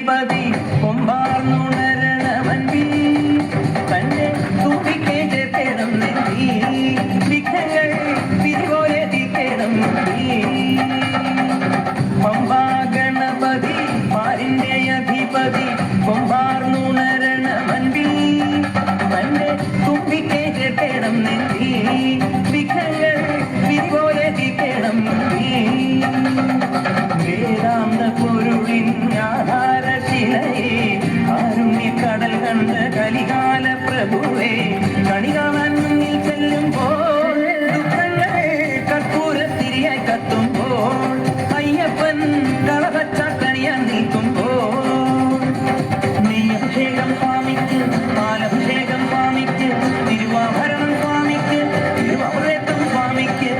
അധിപതി കൊമ്പാർന്നുണരണമൻപി തന്നെ തൂക്കിക്കേ ചേർക്കണം നെറ്റി വിഘ്നങ്ങൾ പിരിപോലെ തീർക്കണം പമ്പാ ഗണപതി പാരിന്റെ അധിപതി കൊമ്പാർന്നുണരണമൻപി തന്നെ തൂക്കിക്കേ ചേർക്കണം നെറ്റി വിഘ്നങ്ങൾ പിരിപോലെ തീർക്കണം വേദാന്ത പൊരുളിൻ ആധാരശിലയെ കാരുണ്യക്കടൽ കണ്ട കലികാല പ്രഭുവേ കണി കാണാൻ മുന്നിൽ ചെല്ലുമ്പോൾ ദുഃഖങ്ങളെ കർപ്പൂരത്തിരിയായി കത്തുമ്പോൾ അയ്യപ്പൻ കളവച്ചാട്ടണിയാൻ നിൽക്കുമ്പോൾ നെയ്യഭിഷേകം സ്വാമിക്ക് പാലഭിഷേകം സ്വാമിക്ക് തിരുവാഭരണം സ്വാമിക്ക് തിരുവാഭരണം സ്വാമിക്ക്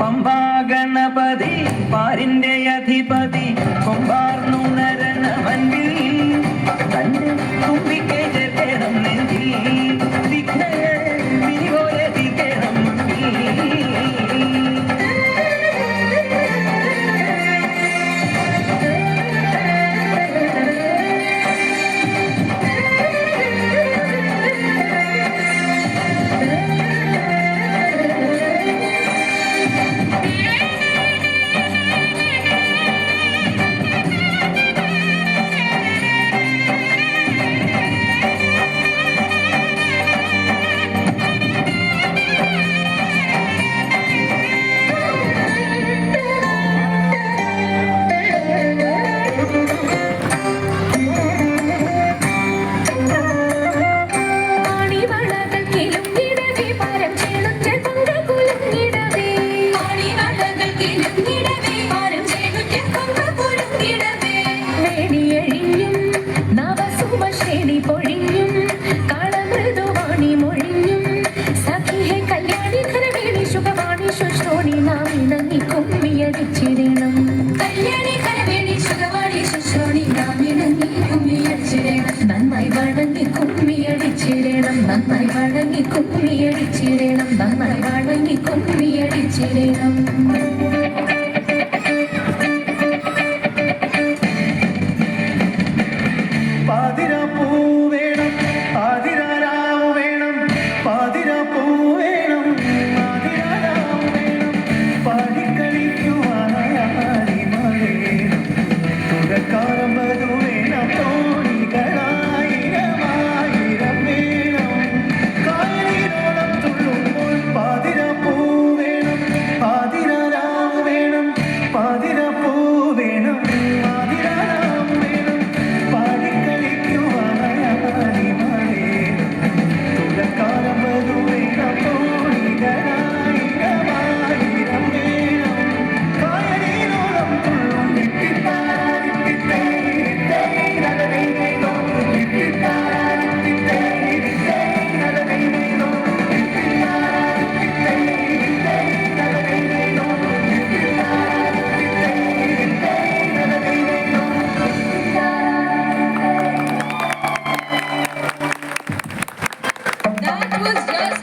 പമ്പാ ഗണപതി പാരിന്റെ അധിപതി കൊമ്പാർന്നുണരണമൻപിൽ തന്നെ തുമ്പിക്കേ ചേർക്കണം നെഞ്ചി വിഘ്നങ്ങൾ പിരിപോലെ തീർക്കണം നന്നായി വഴങ്ങി കുമ്മിയടിച്ചിടണം നന്നായി വഴങ്ങി കുമ്മിയടിച്ചിടണം That was just